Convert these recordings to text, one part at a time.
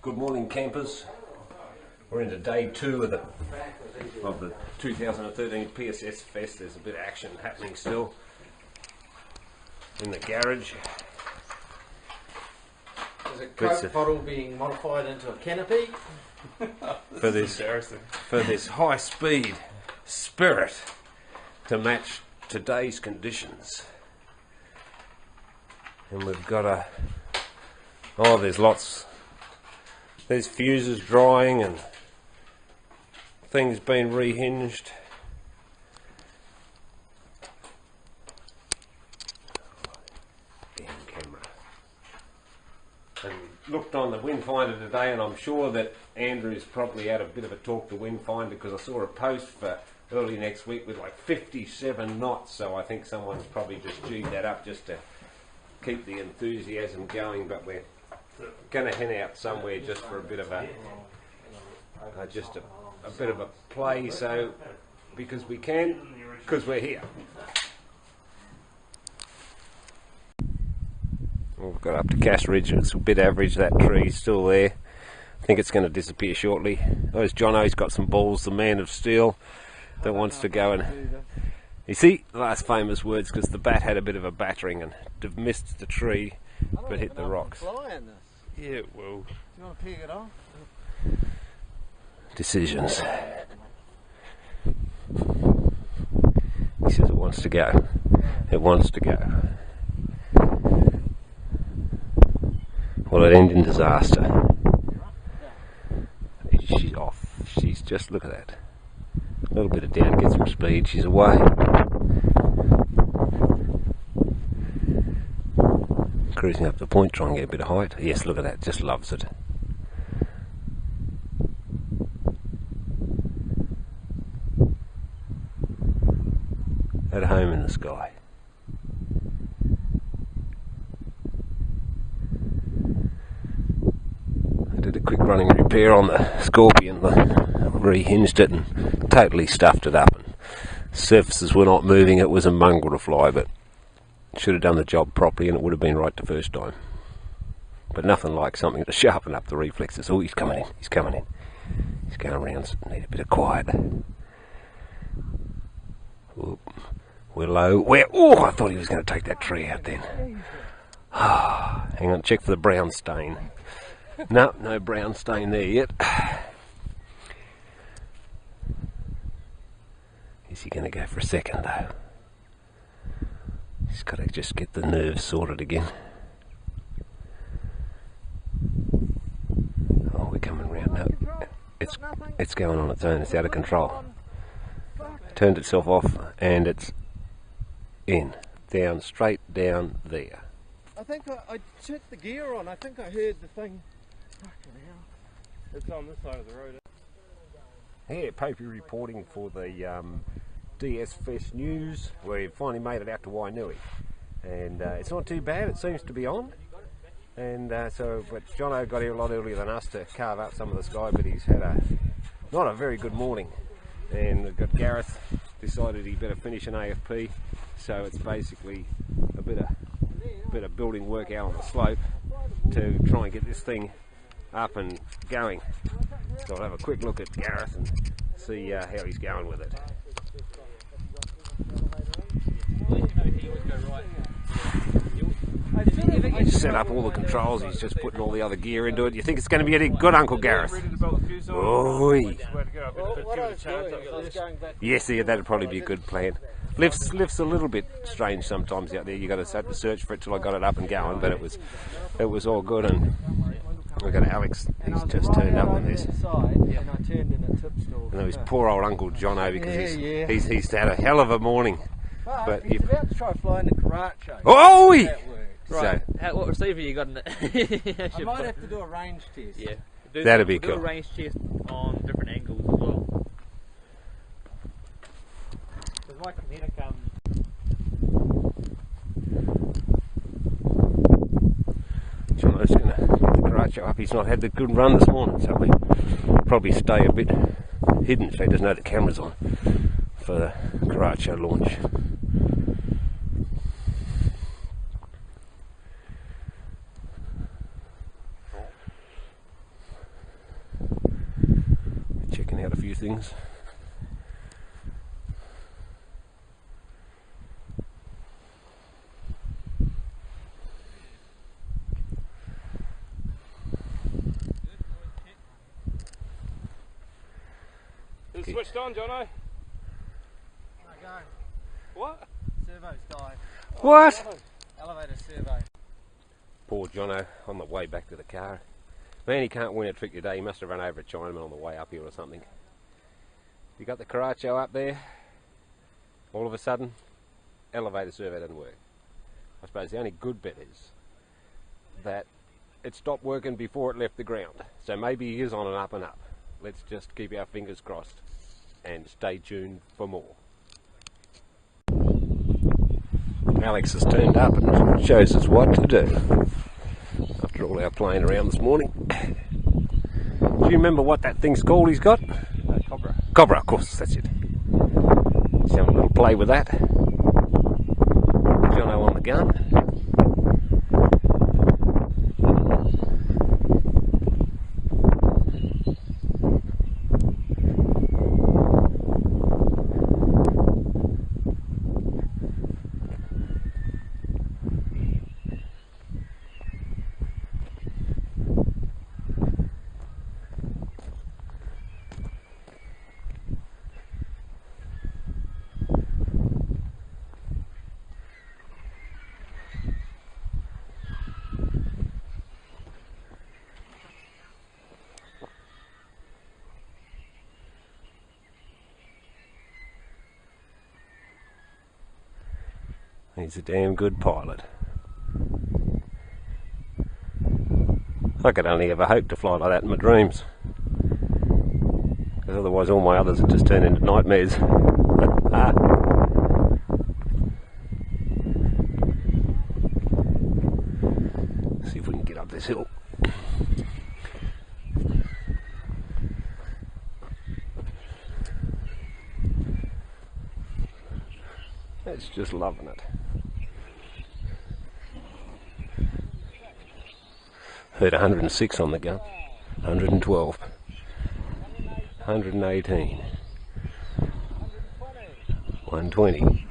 Good morning, campers. We're into day 2 of the 2013 PSS Fest. There's a bit of action happening still in the garage. Is a Coke bottle being modified into a canopy? for this high speed Spirit to match today's conditions. And we've got there's fuses drying and things being rehinged. Damn camera. And looked on the Windfinder today, and I'm sure that Andrew's probably had a bit of a talk to Windfinder, because I saw a post for early next week with like 57 knots, so I think someone's probably just G'd that up just to keep the enthusiasm going. But we're going to head out somewhere just for a bit of a bit of a play, so because we can, because we're here. We've got up to Cass Ridge. It's a bit average, that tree's still there. I think it's going to disappear shortly. There's Jono's got some balls, the man of steel, that wants to go and... You see, the last famous words, because the bat had a bit of a battering and missed the tree, but hit the rocks. Yeah, it will. Do you want to peg it off? Decisions. He says it wants to go. It wants to go. Will it end in disaster? She's off. She's just, look at that. A little bit of down, get some speed, she's away. Cruising up the point, trying to get a bit of height. Yes, look at that, just loves it. At home in the sky. I did a quick running repair on the Scorpion, rehinged it and totally stuffed it up. And surfaces were not moving, it was a mongrel to fly, but should have done the job properly and it would have been right the first time. But nothing like something to sharpen up the reflexes. Oh, he's coming in, he's coming in. He's going around, need a bit of quiet. Oop. We're low. Oh, I thought he was going to take that tree out then. Hang on, check for the brown stain. No brown stain there yet. Is he going to go for a second though? He's got to just get the nerves sorted again. Oh, we're coming round now. It's going on its own. It's out of control. Turned itself off and it's in. Down, straight down there. I think I checked the gear on. I think I heard the thing. Fucking hell. It's on this side of the road. Yeah, Popey reporting for the DS Fest News. We've finally made it out to Wainui, and it's not too bad. It seems to be on, and but Jono got here a lot earlier than us to carve up some of the sky, but he's had not a very good morning. And we've got Gareth decided he better finish an AFP, so it's basically a bit of building work out on the slope to try and get this thing up and going. So I'll have a quick look at Gareth and see how he's going with it. He's set up all the controls, he's just putting all the other gear into it. You think it's going to be any good, Uncle Gareth? Oi! Yes, yeah, that'd probably be a good plan. Lift's a little bit strange sometimes out there. You got to have to search for it till I got it up and going, but it was all good. And we've got Alex. He's just turned up with this. And there was poor old Uncle Jono, because he's had a hell of a morning. But he's about to try flying the Karacho. Oi! Right. So, what receiver you got in it? I might have to do a range test. Yeah. That'd be cool. Do a range test on different angles as well. Because my kinetic Jono's going to get the Karacho up. He's not had the good run this morning, so we'll probably stay a bit hidden so he doesn't know the camera's on for the Karacho launch. straighten out a few things. Is it switched on, Jono? Go. What? Servo's died. What? Elevator servo. Poor Jono on the way back to the car. Man, he can't win a trick today. He must have run over a Chinaman on the way up here or something. You got the Caracho up there. All of a sudden, elevator servo doesn't work. I suppose the only good bit is that it stopped working before it left the ground. So maybe he is on an up and up. Let's just keep our fingers crossed and stay tuned for more. Alex has turned up and shows us what to do after all our playing around this morning. Do you remember what that thing's called he's got? Cobra. Cobra, of course, that's it. Let's have a little play with that. Jono on the gun. He's a damn good pilot. I could only ever hope to fly like that in my dreams, because otherwise all my others would just turn into nightmares. See if we can get up this hill. It's just loving it. Heard 106 on the gun, 112, 118, 120.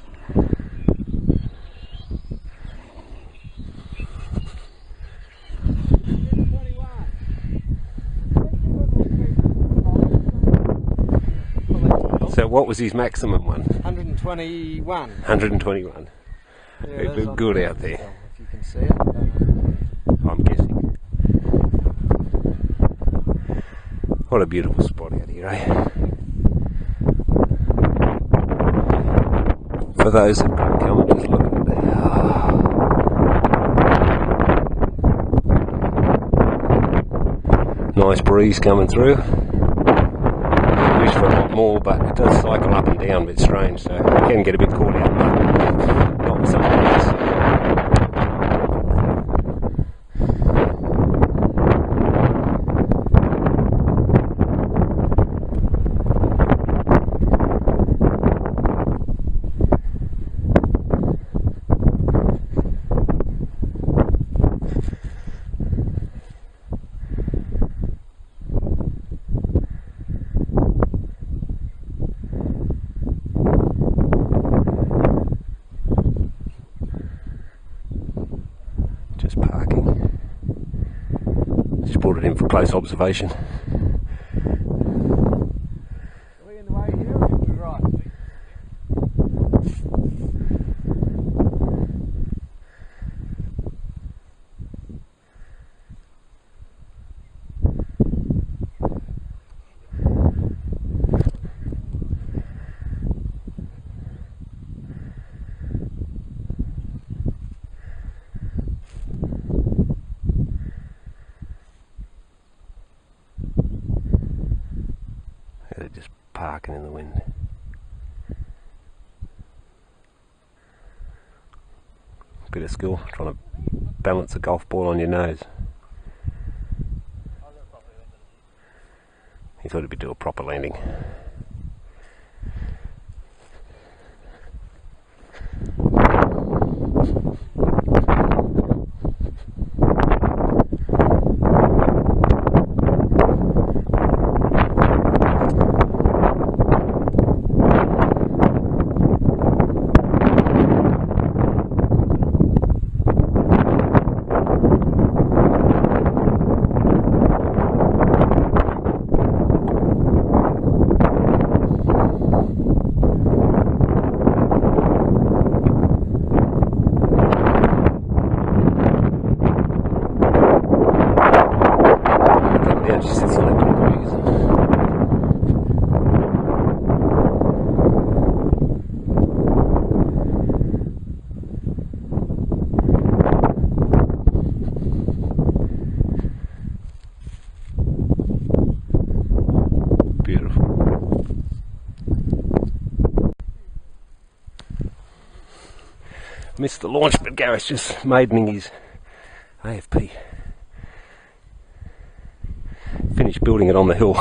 So what was his maximum one? 121. 121. Yeah, It looked good out there. If you can see it. I'm guessing. What a beautiful spot out here, eh? For those that could come and just look at it. Nice breeze coming through. I wish for a lot more, but it does cycle up and down a bit strange, so it can get a bit caught out, but not with something else. Just parking. Just brought it in for close observation. Are we in the way here or are we right? They're just parking in the wind. Bit of skill trying to balance a golf ball on your nose. He thought he'd do a proper landing. Missed the launch, but Gareth's just maidening his AFP. Finished building it on the hill.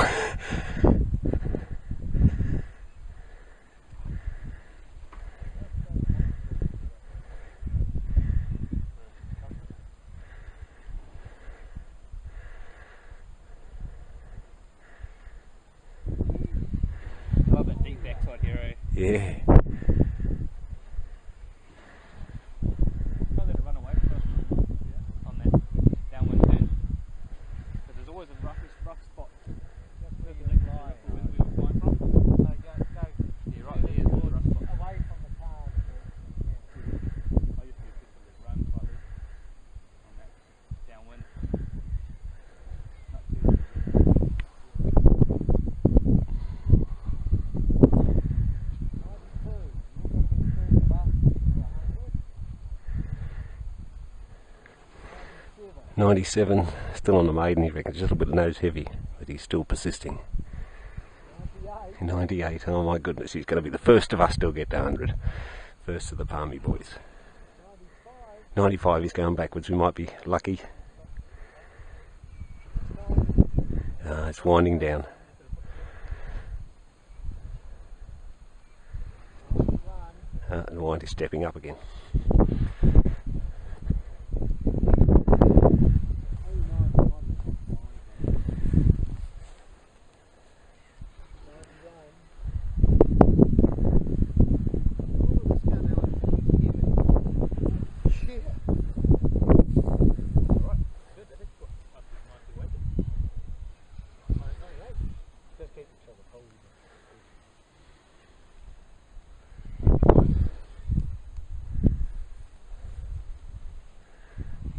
Love that deep backside here, eh? Yeah. Can't let it run away from us on that downwind turn. Because there's always a rough spot. That's where we were flying from. So go. Yeah, right there is a rough spot. Away from the car. I used to get people that run slightly on that downwind. Not too 97, still on the maiden. He reckons just a little bit nose heavy, but he's still persisting. 98, oh my goodness, he's going to be the first of us to get to 100. First of the Palmy boys. 95, he's going backwards, we might be lucky. It's winding down. And the wind is stepping up again.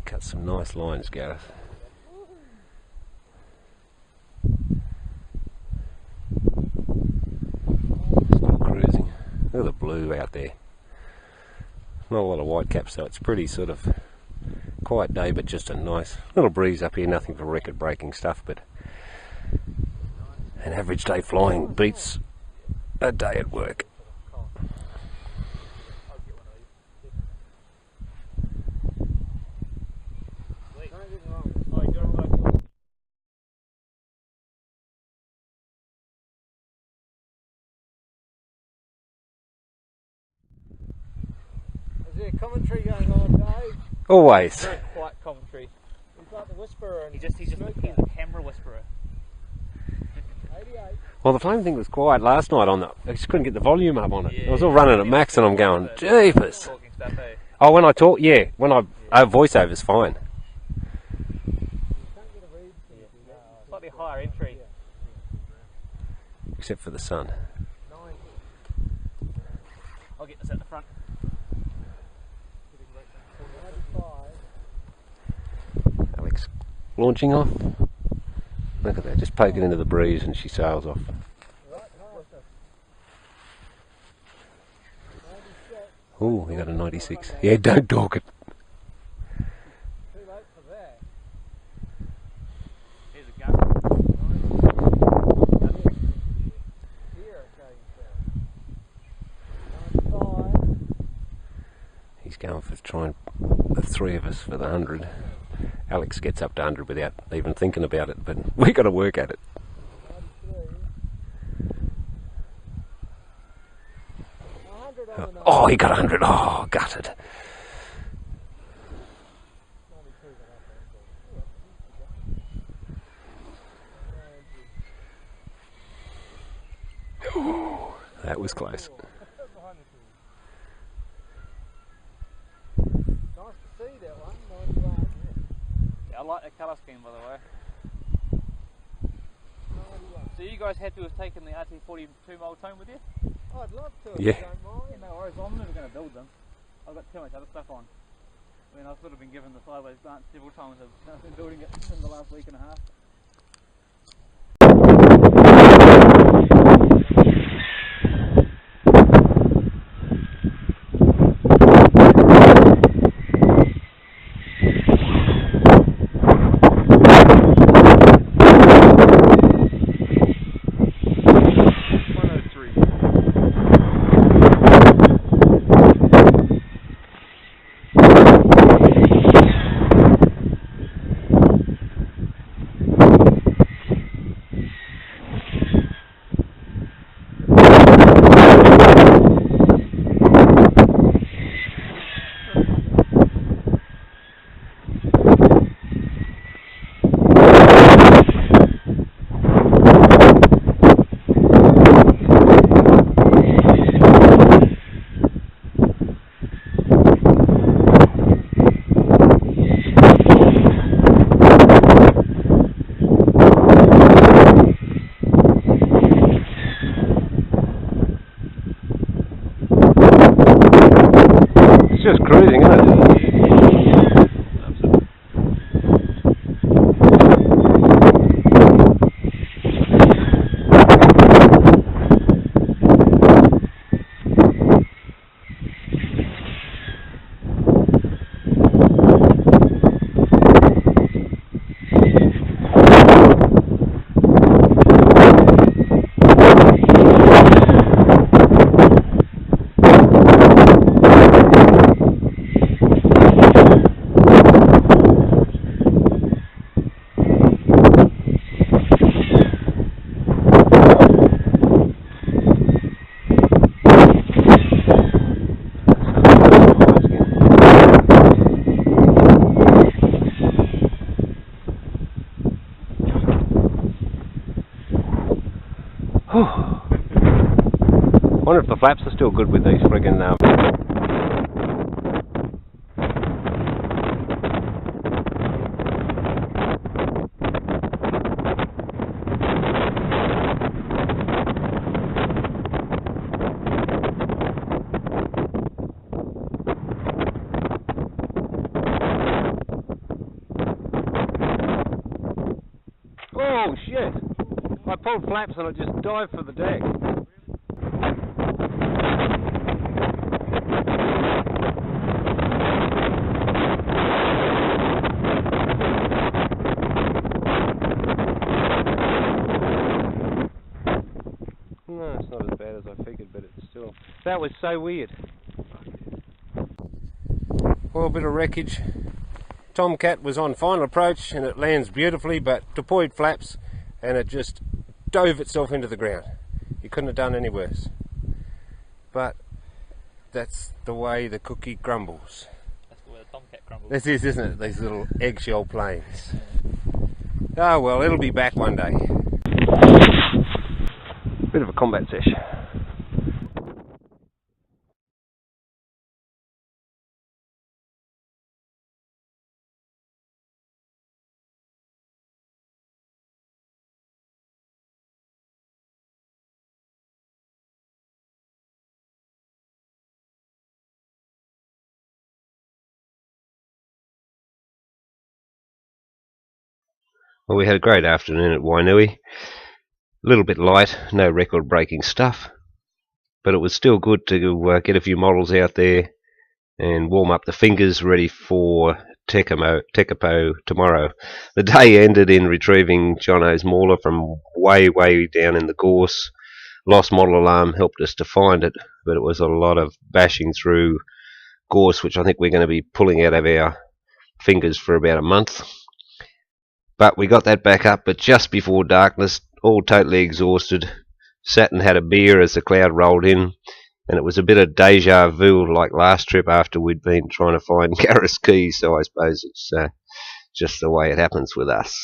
Cut some nice lines, Gareth. Still cruising. Look at the blue out there. Not a lot of white caps, so it's pretty sort of quiet day, but just a nice little breeze up here. Nothing for record breaking stuff, but an average day flying beats a day at work. Is there commentary going on, Dave? Always. very quiet commentary. He's like the whisperer and He's a camera whisperer. 88. Well, the flame thing was quiet last night on the. I just couldn't get the volume up on it. Yeah, I was all running at max, and I'm going, jeepers. Talking stuff, eh? Oh, when I talk, yeah, when I voiceover's fine. Slightly higher entry. Except for the sun. I'll get this at the front. Alex launching off. Look at that, just poking into the breeze and she sails off. Oh, we got a 96. Yeah, don't dog it. Too late for that. Here's a gun. Here, going 95. He's going for trying the three of us for the 100. Alex gets up to 100 without even thinking about it, but we got to work at it. 93. 100 on the Oh, he got 100. Oh, gutted. Ooh, that was close. Nice to see that one, 91. Yeah, I like that colour scheme, by the way. 91. So you guys had to have taken the RT42 mould home with you? Oh, I'd love to if Yeah. you don't mind. Yeah, no worries. I'm never going to build them. I've got too much other stuff on. I mean, I've sort of been given the sideways glance several times. I've been building it in the last week and a half. Wonder if the flaps are still good with these friggin' Oh shit! I pulled flaps and I just dived for the deck. No, it's not as bad as I figured, but it's still... That was so weird. Well, a bit of wreckage. Tomcat was on final approach and it lands beautifully, but deployed flaps and it just dove itself into the ground. You couldn't have done any worse. But that's the way the cookie crumbles. That's the way the Tomcat crumbles. This is, isn't it? These little eggshell planes. Oh well, it'll be back one day. Bit of a combat sesh. Well, we had a great afternoon at Wainui. A little bit light, no record-breaking stuff, but it was still good to get a few models out there and warm up the fingers ready for Tekapo tomorrow. The day ended in retrieving Jono's mauler from way down in the gorse. Lost model alarm helped us to find it, but it was a lot of bashing through gorse, which I think we're going to be pulling out of our fingers for about a month. But we got that back up, but just before darkness, all totally exhausted, sat and had a beer as the cloud rolled in, and it was a bit of deja vu like last trip after we'd been trying to find Garris Keys, so I suppose it's just the way it happens with us.